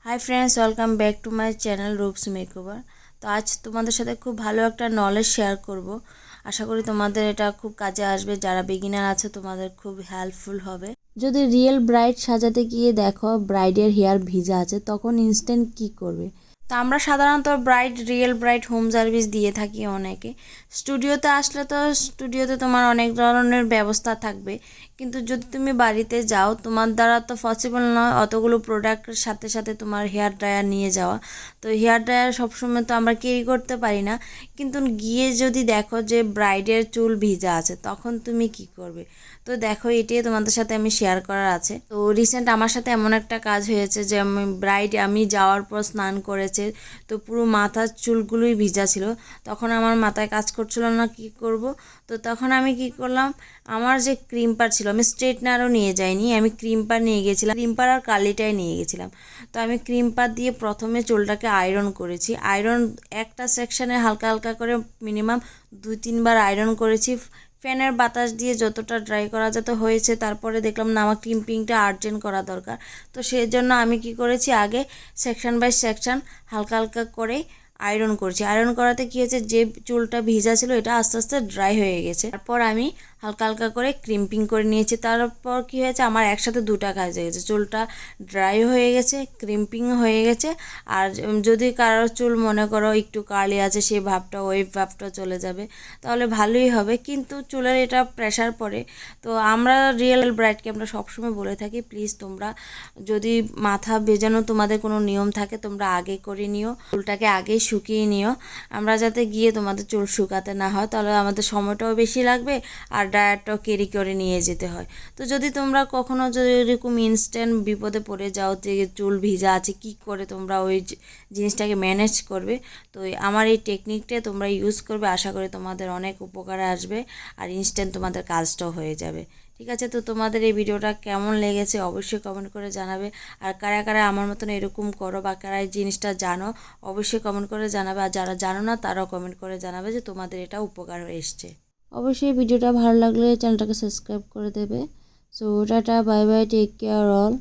High friends, welcome back to my channel Roop's makeover. তো আজ তোমাদের সাথে খুব ভালো একটা নলেজ শেয়ার করব। আশা করি তোমাদের এটা খুব কাজে আসবে। যারা বিগিনার আছে তোমাদের খুব হেল্পফুল হবে। যদি রিয়েল ব্রাইড সাজাতে গিয়ে দেখো ব্রাইডের হেয়ার ভিজা আছে, তখন ইনস্ট্যান্ট কি করবে? তো আমরা সাধারণত রিয়েল ব্রাইড হোম সার্ভিস দিয়ে থাকি অনেকে। স্টুডিওতে আসলে তো স্টুডিওতে তোমার অনেক ধরনের ব্যবস্থা থাকবে, কিন্তু যদি তুমি বাড়িতে যাও তোমার দ্বারা তো পসিবল নয় অতগুলো প্রোডাক্টের সাথে সাথে তোমার হেয়ার ড্রায়ার নিয়ে যাওয়া। তো হেয়ার ড্রায়ার সবসময় তো আমরা ক্যারি করতে পারি না। কিন্তু গিয়ে যদি দেখো যে ব্রাইডের চুল ভিজা আছে, তখন তুমি কি করবে? তো দেখো, এটাই তোমাদের সাথে আমি শেয়ার করার আছে। তো রিসেন্ট আমার সাথে এমন একটা কাজ হয়েছে যে আমি যাওয়ার পর স্নান করেছে, তো পুরো মাথার চুলগুলোই ভিজা ছিল। তখন আমার মাথায় কাজ করছিল না কি করব। তো তখন আমি কি করলাম, আমার যে ক্রিম্পার ছিল, আমি স্ট্রেটনারও নিয়ে যাইনি, আমি ক্রিম্পার নিয়ে গেছিলাম, ক্রিম্পার আর কালিটাই নিয়ে গেছিলাম। তো আমি ক্রিম্পার দিয়ে প্রথমে চুলটাকে আয়রন করেছি। আয়রন একটা সেকশানে হালকা হালকা করে মিনিমাম 2-3 বার আয়রন করেছি। ফ্যানের বাতাস দিয়ে যতটা ড্রাই করা যেত হয়েছে। তারপরে দেখলাম না, আমার ক্রিম্পিংটা আর্জেন্ট করা দরকার। তো সেই জন্য আমি কি করেছি, আগে সেকশন বাই সেকশন হালকা হালকা করে আয়রন করছি। আয়রন করাতে কী হয়েছে, যে চুলটা ভিজা ছিল এটা আস্তে আস্তে ড্রাই হয়ে গেছে। তারপর আমি হালকা হালকা করে ক্রিম্পিং করে নিয়েছি। তারপর কি হয়েছে, আমার একসাথে দুটা কাজ হয়ে গেছে, চুলটা ড্রাই হয়ে গেছে, ক্রিম্পিংও হয়ে গেছে। আর যদি কারোর চুল মনে করো একটু কার্লি আছে, সেই ওই ভাবটা চলে যাবে, তাহলে ভালোই হবে। কিন্তু চুলের এটা প্রেশার পড়ে। তো আমরা রিয়েল ব্রাইডকে আমরা সবসময় বলে থাকি, প্লিজ তোমরা যদি মাথা ভেজানো তোমাদের কোনো নিয়ম থাকে তোমরা আগে করে নিও, চুলটাকে আগেই শুকিয়ে নিও। আমরা যাতে গিয়ে তোমাদের চুল শুকাতে না হয়, তাহলে আমাদের সময়টাও বেশি লাগবে আর ড্রায়ারটাও ক্যারি করে নিয়ে যেতে হয়। তো যদি তোমরা কখনো যদি এরকম ইনস্ট্যান্ট বিপদে পড়ে যাও যে চুল ভিজা আছে, কি করে তোমরা ওই জিনিসটাকে ম্যানেজ করবে, তো আমার এই টেকনিকটা তোমরা ইউজ করবে। আশা করি তোমাদের অনেক উপকারে আসবে আর ইনস্ট্যান্ট তোমাদের কাজটাও হয়ে যাবে। ঠিক আছে, তো তোমাদের এই ভিডিওটা কেমন লেগেছে অবশ্যই কমেন্ট করে জানাবে। আর কারা কারা আমার মতন এরকম করো বা কারা এই জিনিসটা জানো অবশ্যই কমেন্ট করে জানাবে। আর যারা জানো না তারাও কমেন্ট করে জানাবে যে তোমাদের এটা উপকার এসছে। অবশ্যই ভিডিওটা ভালো লাগলে চ্যানেলটাকে সাবস্ক্রাইব করে দেবে। So tata, bye bye, take care all.